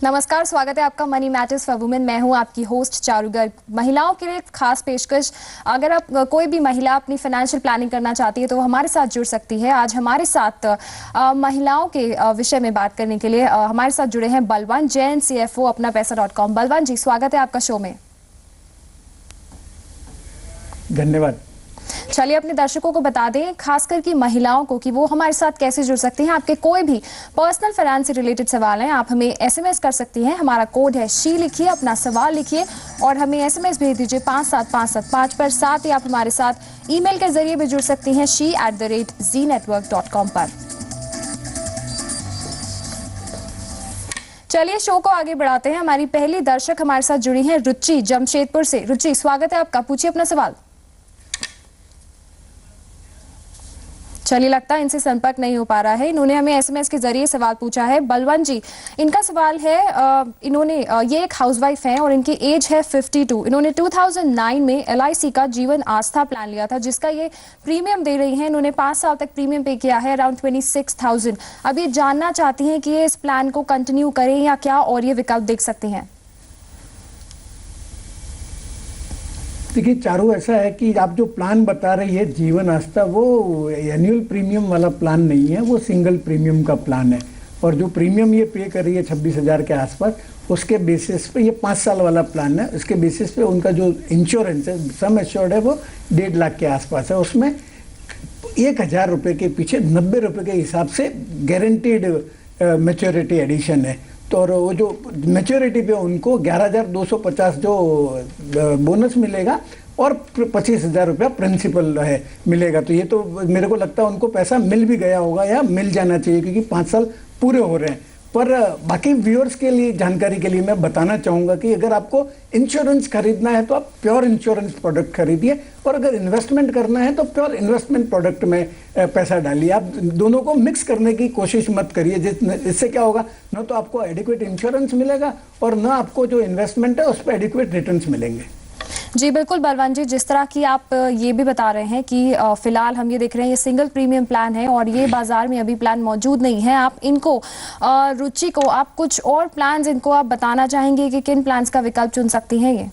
नमस्कार, स्वागत है आपका मनी मैटर्स फॉर वुमेन। मैं हूं आपकी होस्ट चारू गर्ग। महिलाओं के लिए खास पेशकश, अगर आप कोई भी महिला अपनी फाइनेंशियल प्लानिंग करना चाहती है तो वो हमारे साथ जुड़ सकती है। आज हमारे साथ महिलाओं के विषय में बात करने के लिए हमारे साथ जुड़े हैं बलवान जैन, CFO अपनापैसा.com। बलवान जी, स्वागत है आपका शो में। धन्यवाद। चलिए अपने दर्शकों को बता दें, खासकर की महिलाओं को, कि वो हमारे साथ कैसे जुड़ सकती हैं। आपके कोई भी पर्सनल फाइनेंस से रिलेटेड सवाल हैं, आप हमें SMS कर सकती हैं। हमारा कोड है शी, लिखिए, अपना सवाल लिखिए और हमें SMS भेज दीजिए 57575 पर। साथ ही आप हमारे साथ ईमेल के जरिए भी जुड़ सकती हैं she@zenetwork.com पर। चलिए शो को आगे बढ़ाते हैं। हमारी पहली दर्शक हमारे साथ जुड़ी हैं रुचि जमशेदपुर से। रुचि, स्वागत है आपका, पूछिए अपना सवाल। चलिए, लगता है इनसे संपर्क नहीं हो पा रहा है। इन्होंने हमें SMS के जरिए सवाल पूछा है। बलवान जी, इनका सवाल है, ये एक हाउसवाइफ हैं और इनकी एज है 52। इन्होंने 2009 में LIC का जीवन आस्था प्लान लिया था, जिसका ये प्रीमियम दे रही हैं। इन्होंने 5 साल तक प्रीमियम पे किया है, अराउंड 26,000। अब ये जानना चाहती हैं कि ये इस प्लान को कंटिन्यू करें या क्या और ये विकल्प देख सकती हैं। देखिए चारू, ऐसा है कि आप जो प्लान बता रही है जीवन आस्था, वो एनुअल प्रीमियम वाला प्लान नहीं है, वो सिंगल प्रीमियम का प्लान है। और जो प्रीमियम ये पे कर रही है 26,000 के आसपास, उसके बेसिस पे ये 5 साल वाला प्लान है। उसके बेसिस पे उनका जो इंश्योरेंस है, सम एश्योर्ड है, वो 1.5 लाख के आसपास है। उसमें 1,000 रुपये के पीछे 90 रुपये के हिसाब से गारंटीड मैच्योरिटी एडिशन है। तो और वो जो मैच्योरिटी पे उनको 11,250 जो बोनस मिलेगा और 25,000 रुपया प्रिंसिपल है मिलेगा। तो ये तो मेरे को लगता है उनको पैसा मिल भी गया होगा या मिल जाना चाहिए, क्योंकि 5 साल पूरे हो रहे हैं। पर बाकी व्यूअर्स के लिए जानकारी के लिए मैं बताना चाहूँगा कि अगर आपको इंश्योरेंस खरीदना है तो आप प्योर इंश्योरेंस प्रोडक्ट खरीदिए, और अगर इन्वेस्टमेंट करना है तो प्योर इन्वेस्टमेंट प्रोडक्ट में पैसा डालिए। आप दोनों को मिक्स करने की कोशिश मत करिए, इससे क्या होगा, न तो आपको एडिक्वेट इंश्योरेंस मिलेगा और न आपको जो इन्वेस्टमेंट है उस पर एडिक्वेट रिटर्न्स मिलेंगे। जी बिल्कुल बलवान जी, जिस तरह की आप ये भी बता रहे हैं कि फिलहाल हम ये देख रहे हैं ये सिंगल प्रीमियम प्लान है और ये बाजार में अभी प्लान मौजूद नहीं है। आप इनको रुचि को आप कुछ और प्लान्स इनको आप बताना चाहेंगे कि किन प्लान्स का विकल्प चुन सकती हैं ये?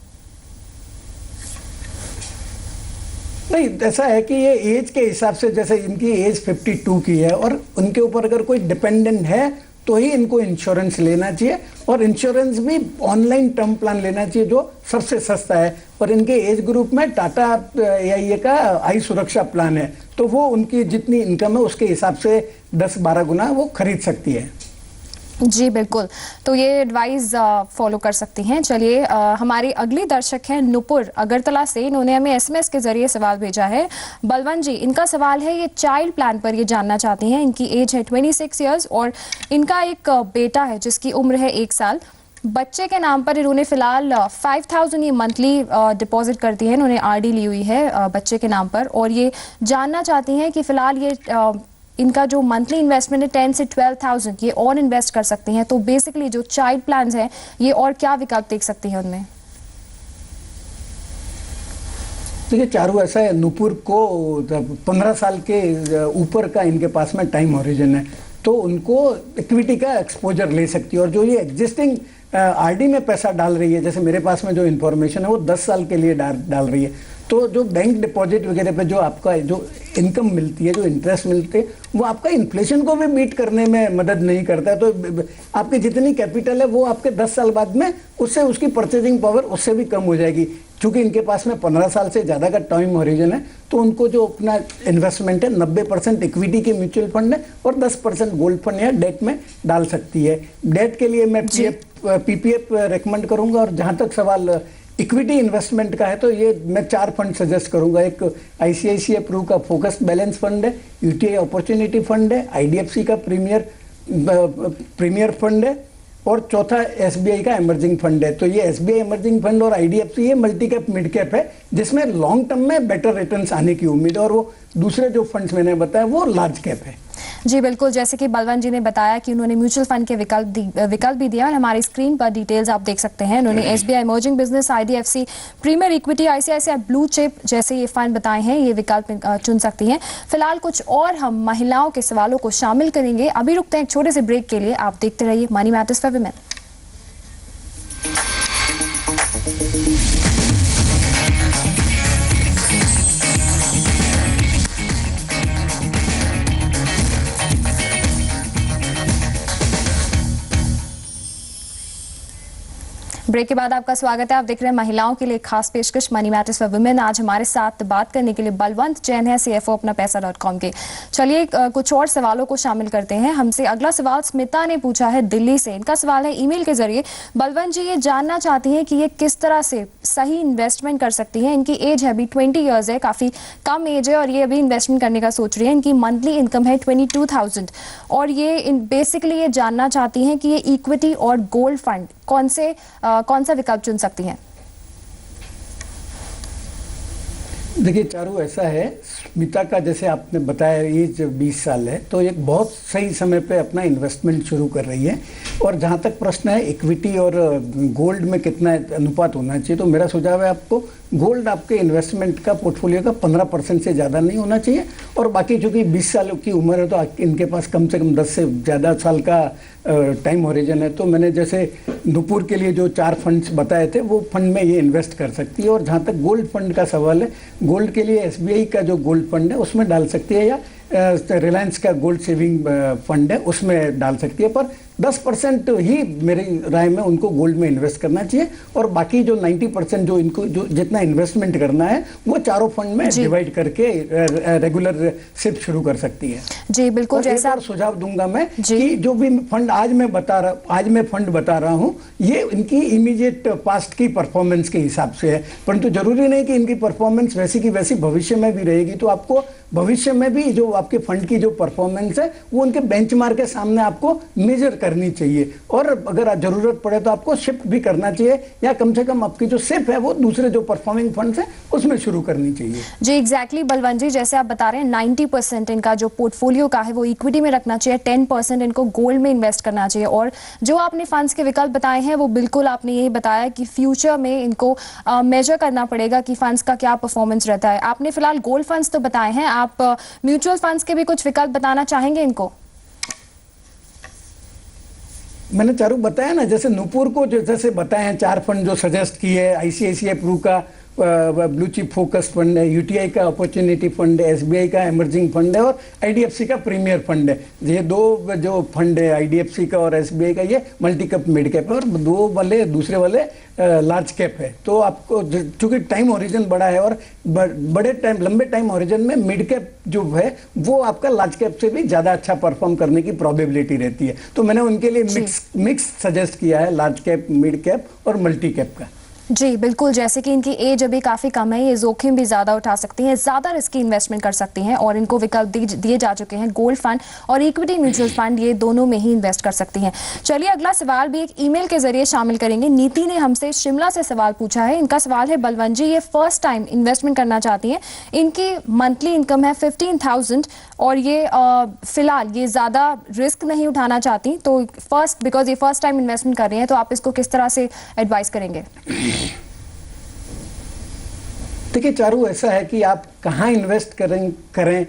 नहीं, ऐसा है कि ये एज के हिसाब से, जैसे इनकी एज 52 की है और उनके ऊपर अगर कोई डिपेंडेंट है तो ही इनको इंश्योरेंस लेना चाहिए, और इंश्योरेंस भी ऑनलाइन टर्म प्लान लेना चाहिए जो सबसे सस्ता है। और इनके एज ग्रुप में टाटा AIA का आई सुरक्षा प्लान है, तो वो उनकी जितनी इनकम है उसके हिसाब से 10-12 गुना वो खरीद सकती है। जी बिल्कुल, तो ये एडवाइस फॉलो कर सकती हैं। चलिए हमारी अगली दर्शक हैं नुपुर अगरतला से। इन्होंने हमें SMS के जरिए सवाल भेजा है। बलवान जी, इनका सवाल है, ये चाइल्ड प्लान पर ये जानना चाहती हैं। इनकी एज है 26 ईयर्स और इनका एक बेटा है जिसकी उम्र है 1 साल। बच्चे के नाम पर इन्होंने फिलहाल 5,000 ये मंथली डिपॉजिट करती है। इन्होंने RD ली हुई है बच्चे के नाम पर, और ये जानना चाहती हैं कि फिलहाल ये इनका जो मंथली इन्वेस्टमेंट है 10 से 12,000 ये और इन्वेस्ट कर सकती हैं। तो बेसिकली जो चाइल्ड प्लान्स हैं ये और क्या विकल्प देख सकती हैं उनमें? देखिए चारू, ऐसा है, नुपुर को 15 साल के ऊपर का इनके पास में टाइम हॉरिजन है, तो उनको इक्विटी का एक्सपोजर ले सकती है। और जो ये एग्जिस्टिंग RD में पैसा डाल रही है, जैसे मेरे पास में जो इन्फॉर्मेशन है वो 10 साल के लिए डाल रही है, तो जो बैंक डिपॉजिट वगैरह पे जो आपका जो इनकम मिलती है, जो इंटरेस्ट मिलते हैं, वो आपका इन्फ्लेशन को भी बीट करने में मदद नहीं करता है। तो आपकी जितनी कैपिटल है वो आपके 10 साल बाद में उससे उसकी परचेजिंग पावर उससे भी कम हो जाएगी। क्योंकि इनके पास में 15 साल से ज़्यादा का टाइम हॉरिजन है, तो उनको जो अपना इन्वेस्टमेंट है 90% इक्विटी के म्यूचुअल फंड है और 10% गोल्ड फंड या डेट में डाल सकती है। डेट के लिए मैं PPF रेकमेंड करूँगा, और जहाँ तक सवाल इक्विटी इन्वेस्टमेंट का है तो ये मैं 4 फंड सजेस्ट करूंगा। एक ICICI प्रू का फोकस्ड बैलेंस फंड है, UTI अपॉर्चुनिटी फंड है, IDFC का प्रीमियर फंड है, और चौथा SBI का इमर्जिंग फंड है। तो ये SBI इमर्जिंग फंड और IDFC ये मल्टी कैप मिड कैप है, जिसमें लॉन्ग टर्म में बेटर रिटर्न्स आने की उम्मीद है, और वो दूसरे जो फंड्स मैंने बताया वो लार्ज कैप है। जी बिल्कुल, जैसे कि बलवान जी ने बताया कि उन्होंने म्यूचुअल फंड के विकल्प भी दिया और हमारी स्क्रीन पर डिटेल्स आप देख सकते हैं। उन्होंने SBI emerging business, IDFC premier equity, ICICI blue chip जैसे ये फंड बताए हैं, ये विकल्प चुन सकती हैं। फिलहाल कुछ और हम महिलाओं के सवालों को शामिल करेंगे। अभी रुकते हैं एक छोटे से ब्रेक के लिए। आप देखते रहिए money matters for women. Break के बाद आपका स्वागत है। आप देख रहे हैं महिलाओं के लिए खास पेशकश मनी मैटर्स फॉर वुमेन। आज हमारे साथ बात करने के लिए बलवंत जैन है, CFO अपना पैसा.com के। चलिए कुछ और सवालों को शामिल करते हैं। हमसे अगला सवाल स्मिता ने पूछा है दिल्ली से। इनका सवाल है ईमेल के जरिए। बलवंत जी ये जानना चाहती हैं कि ये किस तरह से सही इन्वेस्टमेंट कर सकती हैं। इनकी एज है अभी 20 ईयर्स है, काफ़ी कम एज है और ये अभी इन्वेस्टमेंट करने का सोच रही है। इनकी मंथली इनकम है 22,000 और ये बेसिकली ये जानना चाहती हैं कि ये इक्विटी और गोल्ड फंड कौन सा विकल्प चुन सकती हैं। देखिए चारू, ऐसा है, स्मिता का जैसे आपने बताया एज 20 साल है, तो एक बहुत सही समय पे अपना इन्वेस्टमेंट शुरू कर रही है। और जहाँ तक प्रश्न है इक्विटी और गोल्ड में कितना अनुपात होना चाहिए, तो मेरा सुझाव है आपको गोल्ड आपके इन्वेस्टमेंट का पोर्टफोलियो का 15% से ज़्यादा नहीं होना चाहिए। और बाकी चूँकि 20 साल की उम्र है तो इनके पास कम से कम 10 से ज़्यादा साल का टाइम हॉरिजन है। तो मैंने जैसे नुपुर के लिए जो 4 फंड्स बताए थे वो फंड में ये इन्वेस्ट कर सकती है। और जहाँ तक गोल्ड फंड का सवाल है, गोल्ड के लिए SBI का जो गोल्ड फंड है उसमें डाल सकती है, या रिलायंस का गोल्ड सेविंग फंड है उसमें डाल सकती है। पर 10% ही मेरी राय में उनको गोल्ड में इन्वेस्ट करना चाहिए। और बाकी जो 90% जो इनको जो जितना इन्वेस्टमेंट करना है वो चारों फंड में डिवाइड करके रेगुलर सिप शुरू कर सकती है। जी बिल्कुल। जैसा सुझाव दूंगा मैं कि जो भी फंड आज मैं फंड बता रहा हूँ ये इनकी इमीडिएट पास्ट की परफॉर्मेंस के हिसाब से है, परंतु जरूरी नहीं कि इनकी परफॉर्मेंस वैसी की वैसी भविष्य में भी रहेगी। तो आपको भविष्य में भी जो आपके फंड की जो परफॉर्मेंस है वो उनके बेंचमार्क के सामने आपको मेजर करनी चाहिए। और अगर जरूरत पड़े तो आपको शिफ्ट भी करना चाहिए, या कम से कम आपकी जो शिफ्ट है वो दूसरे जो परफॉर्मिंग फंड्स है उसमें शुरू करनी चाहिए। जी एग्जैक्टली बलवंत जी, जैसे आप बता रहे हैं 90% इनका जो पोर्टफोलियो का है वो इक्विटी में रखना चाहिए, 10% इनको गोल्ड में इन्वेस्ट करना चाहिए। और जो आपने फंड्स के विकल्प बताए हैं वो बिल्कुल आपने यही बताया कि फ्यूचर में इनको मेजर करना पड़ेगा कि फंड्स का क्या परफॉर्मेंस रहता है। आपने फिलहाल गोल्ड फंड्स तो बताए हैं, आप म्यूचुअल फंड्स के भी कुछ विकल्प बताना चाहेंगे इनको? मैंने चारू बताया ना, जैसे नुपुर को जैसे बताए हैं 4 फंड जो सजेस्ट किए, ICICI प्रू का ब्लू चिप फोकस फंड है, UTI का अपॉर्चुनिटी फंड है, SBI का इमर्जिंग फंड है और IDFC का प्रीमियर फंड है। ये 2 जो फंड है IDFC का और SBI का ये मल्टी कैप मिड कैप है, और 2 वाले दूसरे वाले लार्ज कैप है। तो आपको चूंकि टाइम ओरिजिन बड़ा है और लंबे टाइम ओरिजिन में मिड कैप जो है वो आपका लार्ज कैप से भी ज़्यादा अच्छा परफॉर्म करने की प्रोबेबिलिटी रहती है। तो मैंने उनके लिए मिक्स सजेस्ट किया है, लार्ज कैप, मिड कैप और मल्टी कैप का। जी बिल्कुल, जैसे कि इनकी एज अभी काफ़ी कम है, ये जोखिम भी ज़्यादा उठा सकती हैं, ज़्यादा रिस्की इन्वेस्टमेंट कर सकती हैं और इनको विकल्प दिए जा चुके हैं, गोल्ड फंड और इक्विटी म्यूचुअल फंड, ये दोनों में ही इन्वेस्ट कर सकती हैं। चलिए अगला सवाल भी एक ईमेल के जरिए शामिल करेंगे। नीति ने हमसे शिमला से सवाल पूछा है। इनका सवाल है बलवंत जी ये फर्स्ट टाइम इन्वेस्टमेंट करना चाहती हैं, इनकी मंथली इनकम है 15,000 और ये फिलहाल ये ज़्यादा रिस्क नहीं उठाना चाहती, तो बिकॉज ये फर्स्ट टाइम इन्वेस्टमेंट कर रही हैं, तो आप इसको किस तरह से एडवाइस करेंगे? देखिए चारू, ऐसा है कि आप कहाँ इन्वेस्ट करें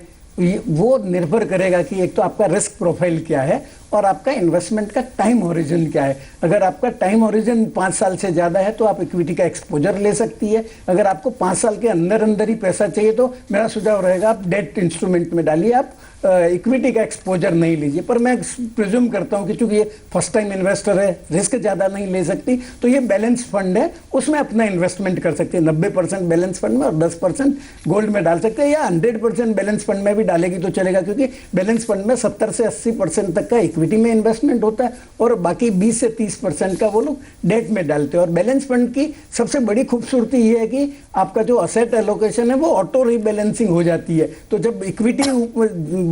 वो निर्भर करेगा कि एक तो आपका रिस्क प्रोफाइल क्या है और आपका इन्वेस्टमेंट का टाइम होरिजन क्या है। अगर आपका टाइम होरिजन 5 साल से ज़्यादा है तो आप इक्विटी का एक्सपोजर ले सकती है। अगर आपको 5 साल के अंदर ही पैसा चाहिए तो मेरा सुझाव रहेगा आप डेट इंस्ट्रूमेंट में डालिए, आप इक्विटी का एक्सपोजर नहीं लीजिए। पर मैं प्रिज्यूम करता हूं कि चूंकि ये फर्स्ट टाइम इन्वेस्टर है, रिस्क ज़्यादा नहीं ले सकती, तो ये बैलेंस फंड है, उसमें अपना इन्वेस्टमेंट कर सकते हैं। 90% बैलेंस फंड में और 10% गोल्ड में डाल सकते हैं, या 100% बैलेंस फंड में भी डालेगी तो चलेगा, क्योंकि बैलेंस फंड में 70 से 80% तक का इक्विटी में इन्वेस्टमेंट होता है और बाकी 20 से 30% का वो लोग डेट में डालते हैं। और बैलेंस फंड की सबसे बड़ी खूबसूरती ये है कि आपका जो असेट एलोकेशन है वो ऑटो रीबैलेंसिंग हो जाती है। तो जब इक्विटी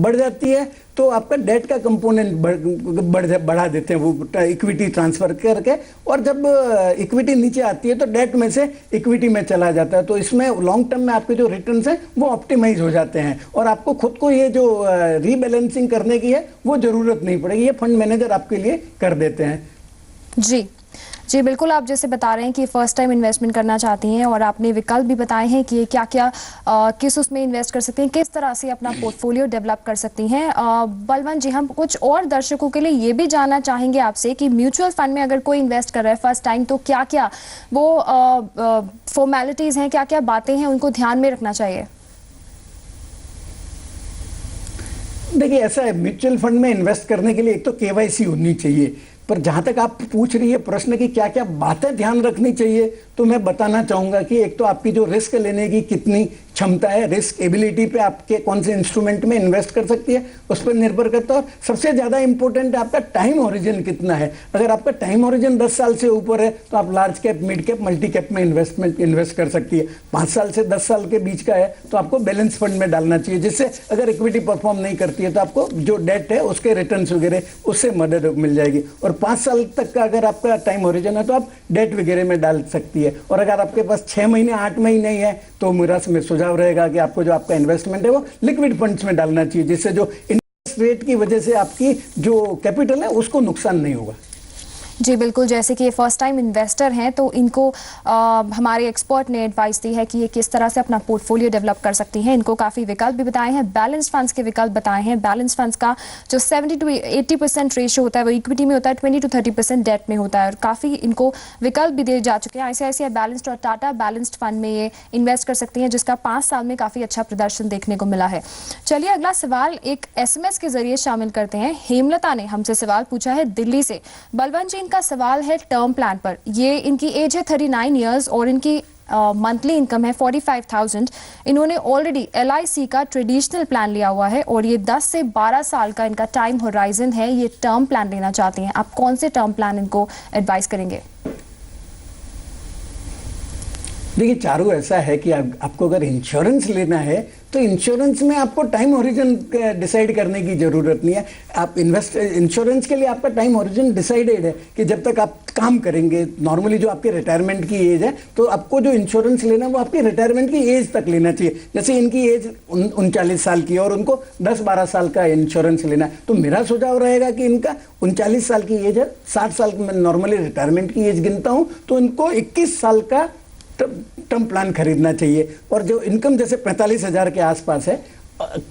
बढ़ जाती है तो आपका डेट का कंपोनेंट बढ़ा देते हैं वो इक्विटी ट्रांसफर करके, और जब इक्विटी नीचे आती है तो डेट में से इक्विटी में चला जाता है। तो इसमें लॉन्ग टर्म में आपके जो रिटर्न्स हैं वो ऑप्टिमाइज हो जाते हैं और आपको खुद को ये जो रीबैलेंसिंग करने की है वो जरूरत नहीं पड़ेगी, ये फंड मैनेजर आपके लिए कर देते हैं। जी जी बिल्कुल, आप जैसे बता रहे हैं कि फर्स्ट टाइम इन्वेस्टमेंट करना चाहती हैं और आपने विकल्प भी बताए हैं कि क्या क्या किस उसमें इन्वेस्ट कर सकती हैं, किस तरह से अपना पोर्टफोलियो डेवलप कर सकती हैं। बलवंत जी, हम कुछ और दर्शकों के लिए ये भी जानना चाहेंगे आपसे कि म्यूचुअल फंड में अगर कोई इन्वेस्ट कर रहा है फर्स्ट टाइम, तो क्या क्या वो फॉर्मेलिटीज़ हैं, क्या क्या बातें हैं उनको ध्यान में रखना चाहिए? देखिए, ऐसा है, म्यूचुअल फंड में इन्वेस्ट करने के लिए एक तो केवाईसी होनी चाहिए, पर जहां तक आप पूछ रही है प्रश्न की क्या क्या बातें ध्यान रखनी चाहिए, तो मैं बताना चाहूंगा कि एक तो आपकी जो रिस्क लेने की कितनी क्षमता है, रिस्क एबिलिटी पे आपके कौन से इंस्ट्रूमेंट में इन्वेस्ट कर सकती है उस पर निर्भर करता है। और सबसे ज्यादा इंपॉर्टेंट है आपका टाइम ओरिजिन कितना है। अगर आपका टाइम ओरिजिन 10 साल से ऊपर है तो आप large cap, mid cap, multi cap में इन्वेस्ट कर सकती है। 5 साल से 10 साल के बीच का है तो आपको बैलेंस फंड में डालना चाहिए, जिससे अगर इक्विटी परफॉर्म नहीं करती है तो आपको जो डेट है उसके रिटर्न वगैरह उससे मदद मिल जाएगी। और 5 साल तक का अगर आपका टाइम ओरिजिन है तो आप डेट वगैरह में डाल सकती है। और अगर आपके पास 6 महीने 8 महीने ही है तो मेरा सुझाव रहेगा कि आपको जो आपका इन्वेस्टमेंट है वो लिक्विड फंड्स में डालना चाहिए, जिससे जो इंटरेस्ट रेट की वजह से आपकी जो कैपिटल है उसको नुकसान नहीं होगा। जी बिल्कुल, जैसे कि ये फर्स्ट टाइम इन्वेस्टर हैं तो इनको हमारे एक्सपर्ट ने एडवाइस दी है कि ये किस तरह से अपना पोर्टफोलियो डेवलप कर सकती हैं। इनको काफ़ी विकल्प भी बताए हैं, बैलेंस फंड्स के विकल्प बताए हैं। बैलेंस फंड्स का जो 70 to 80% रेशियो होता है वो इक्विटी में होता है, 20 to 30% डेट में होता है, और काफ़ी इनको विकल्प भी दिए जा चुके हैं। ICICI बैलेंस्ड और टाटा बैलेंस्ड फंड में ये इन्वेस्ट कर सकती हैं, जिसका 5 साल में काफ़ी अच्छा प्रदर्शन देखने को मिला है। चलिए अगला सवाल एक SMS के जरिए शामिल करते हैं। हेमलता ने हमसे सवाल पूछा है दिल्ली से। बलवंत जी, का सवाल है टर्म प्लान पर। ये इनकी एज है 39 इयर्स और इनकी मंथली इनकम है 45,000। इन्होंने ऑलरेडी LIC का ट्रेडिशनल प्लान लिया हुआ है और ये 10 से 12 साल का इनका टाइम होराइजन है। ये टर्म प्लान लेना चाहती हैं, आप कौन से टर्म प्लान इनको एडवाइस करेंगे? देखिए चारू, ऐसा है कि आपको अगर इंश्योरेंस लेना है तो इंश्योरेंस में आपको टाइम ओरिजिन डिसाइड करने की जरूरत नहीं है। आप इंश्योरेंस के लिए आपका टाइम ओरिजिन डिसाइडेड है कि जब तक आप काम करेंगे, नॉर्मली जो आपके रिटायरमेंट की एज है, तो आपको जो इंश्योरेंस लेना है वो आपकी रिटायरमेंट की एज तक लेना चाहिए। जैसे इनकी एज 39 साल की है और उनको 10-12 साल का इंश्योरेंस लेना है, तो मेरा सुझाव रहेगा कि इनका 39 साल की एज है, 60 साल मैं नॉर्मली रिटायरमेंट की एज गिनता हूं, तो इनको 21 साल का टर्म प्लान खरीदना चाहिए। और जो इनकम जैसे 45,000 के आसपास है,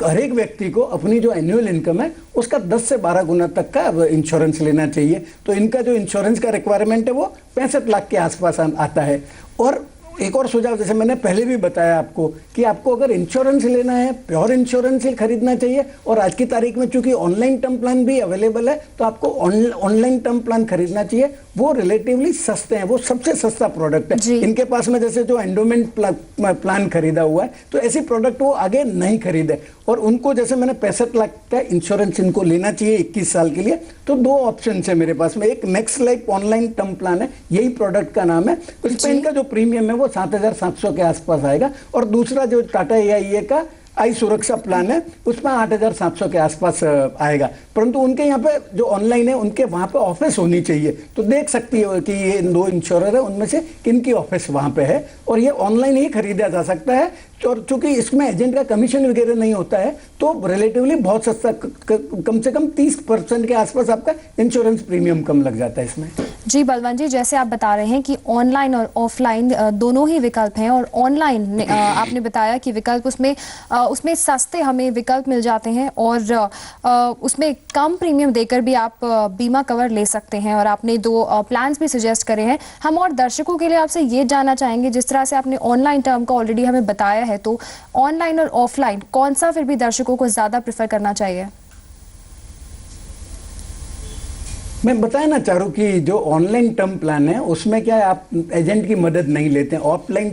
हर एक व्यक्ति को अपनी जो एनुअल इनकम है उसका 10 से 12 गुना तक का इंश्योरेंस लेना चाहिए। तो इनका जो इंश्योरेंस का रिक्वायरमेंट है वो 65 लाख के आसपास आता है। और एक और सुझाव, जैसे मैंने पहले भी बताया आपको कि आपको अगर इंश्योरेंस लेना है, प्योर इंश्योरेंस ही खरीदना चाहिए। और आज की तारीख में चूंकि ऑनलाइन टर्म प्लान भी अवेलेबल है, तो आपको ऑनलाइन टर्म प्लान खरीदना चाहिए। वो रिलेटिवली सस्ते हैं, वो सबसे सस्ता प्रोडक्ट है। इनके पास में जैसे जो एंडोमेंट प्लान खरीदा हुआ है, तो ऐसी प्रोडक्ट वो आगे नहीं खरीदे। और उनको जैसे मैंने 65 लाख का इंश्योरेंस इनको लेना चाहिए 21 साल के लिए, तो 2 ऑप्शन है मेरे पास में। एक max life online term plan है, यही प्रोडक्ट का नाम है। उस पर इनका जो प्रीमियम है वो 7,700 के आसपास आएगा। और दूसरा जो टाटा AIA का आई सुरक्षा प्लान है, उसमें 8,700 के आसपास आएगा। परंतु उनके यहाँ पे जो ऑनलाइन है, उनके वहां पे ऑफिस होनी चाहिए, तो देख सकती है कि ये 2 इंश्योरर है, उनमें से किन की ऑफिस वहां पे है। और ये ऑनलाइन ही खरीदा जा सकता है। और चूंकि इसमें एजेंट का कमीशन वगैरह नहीं होता है, तो रिलेटिवली बहुत सस्ता, कम से कम 30% के आसपास आपका इंश्योरेंस प्रीमियम कम लग जाता है इसमें। जी बलवंत जी, जैसे आप बता रहे हैं कि ऑनलाइन और ऑफलाइन दोनों ही विकल्प हैं, और ऑनलाइन आपने बताया कि विकल्प उसमें सस्ते हमें विकल्प मिल जाते हैं और उसमें कम प्रीमियम देकर भी आप बीमा कवर ले सकते हैं। और आपने 2 प्लान्स भी सजेस्ट करे हैं। हम और दर्शकों के लिए आपसे ये जानना चाहेंगे, जिस तरह से आपने ऑनलाइन टर्म का ऑलरेडी हमें बताया है, तो ऑनलाइन और ऑफलाइन कौन सा फिर भी दर्शकों को ज्यादा प्रेफर करना चाहिए? मैं बताया ना चारू कि जो ऑनलाइन टर्म प्लान है उसमें क्या है, आप एजेंट की मदद नहीं लेते हैं। ऑफलाइन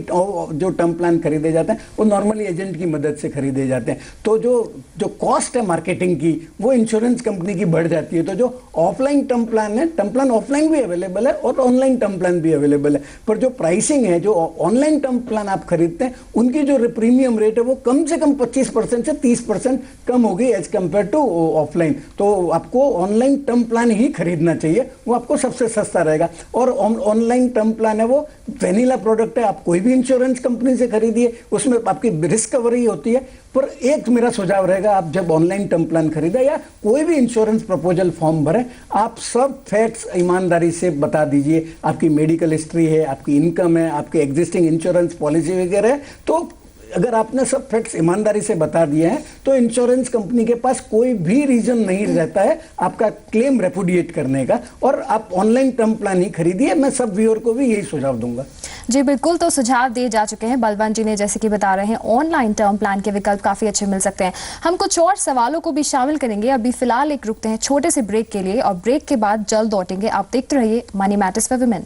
जो टर्म प्लान खरीदे जाते हैं वो नॉर्मली एजेंट की मदद से खरीदे जाते हैं। तो जो कॉस्ट है मार्केटिंग की, वो इंश्योरेंस कंपनी की बढ़ जाती है। तो जो ऑफलाइन टर्म प्लान है, टर्म प्लान ऑफलाइन भी अवेलेबल है और ऑनलाइन टर्म प्लान भी अवेलेबल है। पर जो प्राइसिंग है, जो ऑनलाइन टर्म प्लान आप खरीदते हैं, उनकी जो प्रीमियम रेट है वो कम से कम 25% से 30% कम होगी एज कंपेयर टू ऑफलाइन। तो आपको ऑनलाइन टर्म प्लान ही खरीद खरीदना चाहिए, वो आपको सबसे सस्ता रहेगा। और ऑनलाइन टर्म प्लान है, वो वेनिला प्रोडक्ट है, आप कोई भी इंश्योरेंस कंपनी से खरीदिए, उसमें आपकी रिस्क कवरी होती है। पर एक मेरा सुझाव रहेगा, आप जब ऑनलाइन टर्म प्लान खरीदें या कोई भी इंश्योरेंस प्रपोजल फॉर्म भरें, आप सब फैक्ट्स ईमानदारी से बता दीजिए। आपकी मेडिकल हिस्ट्री है, आपकी इनकम है, आपकी एग्जिस्टिंग इंश्योरेंस पॉलिसी वगैरह है, तो अगर आपने सब फैक्ट्स ईमानदारी से बता दिए हैं तो इंश्योरेंस कंपनी के पास कोई भी रीजन नहीं रहता है आपका क्लेम रेपुडिएट करने का। और आप ऑनलाइन टर्म प्लान ही खरीदिए, मैं सब व्यूअर को भी यही सुझाव दूंगा। जी बिल्कुल, तो सुझाव दिए जा चुके हैं बलवंत जी ने, जैसे कि बता रहे हैं ऑनलाइन टर्म प्लान के विकल्प काफी अच्छे मिल सकते हैं। हम कुछ और सवालों को भी शामिल करेंगे, अभी फिलहाल एक रुकते हैं छोटे से ब्रेक के लिए और ब्रेक के बाद जल्द लौटेंगे। आप देखते रहिए मनी मैटर्स फॉर वुमेन।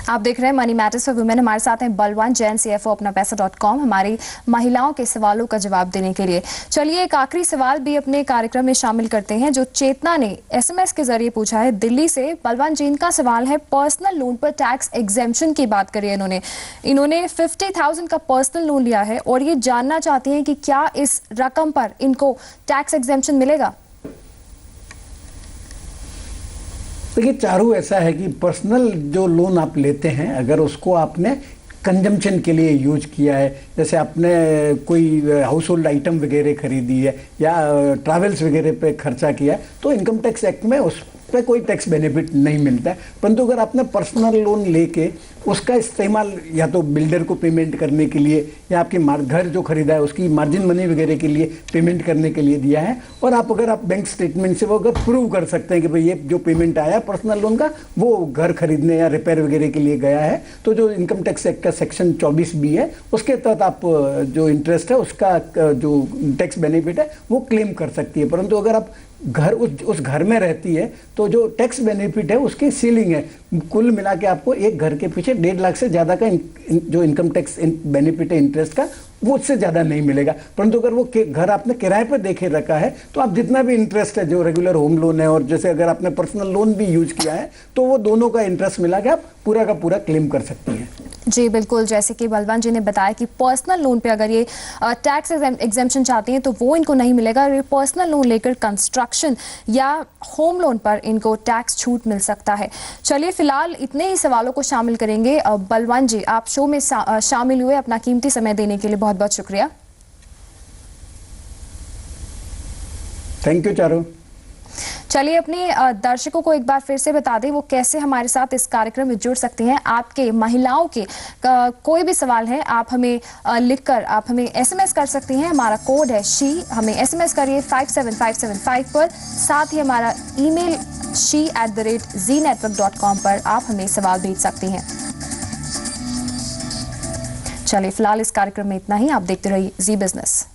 आप देख रहे हैं मनी मैटर्स फॉर वुमेन। हमारे साथ हैं बलवंत जैन, CFO अपना पैसा.com, हमारी महिलाओं के सवालों का जवाब देने के लिए। चलिए एक आखिरी सवाल भी अपने कार्यक्रम में शामिल करते हैं, जो चेतना ने SMS के जरिए पूछा है दिल्ली से। बलवंत जी, इनका सवाल है, पर्सनल लोन पर टैक्स एग्जेम्पशन की बात करी है इन्होंने 50,000 का पर्सनल लोन लिया है और ये जानना चाहती हैं कि क्या इस रकम पर इनको टैक्स एग्जेम्पशन मिलेगा। देखिए चारू, ऐसा है कि पर्सनल जो लोन आप लेते हैं, अगर उसको आपने कंजम्पशन के लिए यूज किया है, जैसे आपने कोई हाउस होल्ड आइटम वगैरह खरीदी है या ट्रैवल्स वगैरह पे खर्चा किया है, तो इनकम टैक्स एक्ट में उस पे कोई टैक्स बेनिफिट नहीं मिलता है। परंतु अगर आपने पर्सनल लोन लेके उसका इस्तेमाल या तो बिल्डर को पेमेंट करने के लिए या आपके घर जो खरीदा है उसकी मार्जिन मनी वगैरह के लिए पेमेंट करने के लिए दिया है, और अगर आप बैंक स्टेटमेंट से वो अगर प्रूव कर सकते हैं कि भाई ये जो पेमेंट आया पर्सनल लोन का वो घर खरीदने या रिपेयर वगैरह के लिए गया है, तो जो इनकम टैक्स एक्ट का सेक्शन 24B है उसके तहत आप जो इंटरेस्ट है उसका जो टैक्स बेनिफिट है वो क्लेम कर सकती है। परंतु अगर आप घर उस घर में रहती है तो जो टैक्स बेनिफिट है उसकी सीलिंग है, कुल मिला के आपको एक घर के पीछे 1.5 लाख से ज़्यादा का जो इनकम टैक्स बेनिफिट है इंटरेस्ट का, वो उससे ज़्यादा नहीं मिलेगा। परंतु अगर वो घर आपने किराए पर देखे रखा है तो आप जितना भी इंटरेस्ट है जो रेगुलर होम लोन है और जैसे अगर आपने पर्सनल लोन भी यूज किया है तो वो दोनों का इंटरेस्ट मिला के आप पूरा का पूरा क्लेम कर सकती हैं। जी बिल्कुल, जैसे कि बलवंत जी ने बताया कि पर्सनल लोन पे अगर ये टैक्स एग्जेम्पशन चाहती हैं तो वो इनको नहीं मिलेगा। ये पर्सनल लोन लेकर कंस्ट्रक्शन या होम लोन पर इनको टैक्स छूट मिल सकता है। चलिए फिलहाल इतने ही सवालों को शामिल करेंगे। बलवंत जी, आप शो में शामिल हुए, अपना कीमती समय देने के लिए बहुत बहुत शुक्रिया। Thank you Charu. चलिए अपने दर्शकों को एक बार फिर से बता दें वो कैसे हमारे साथ इस कार्यक्रम में जुड़ सकते हैं। आपके महिलाओं के कोई भी सवाल है आप हमें लिखकर आप हमें SMS कर सकती हैं। हमारा कोड है शी, हमें SMS करिए 57575 पर। साथ ही हमारा ईमेल she@znetwork.com पर आप हमें सवाल भेज सकती हैं। चलिए फिलहाल इस कार्यक्रम में इतना ही। आप देखते रहिए जी बिजनेस।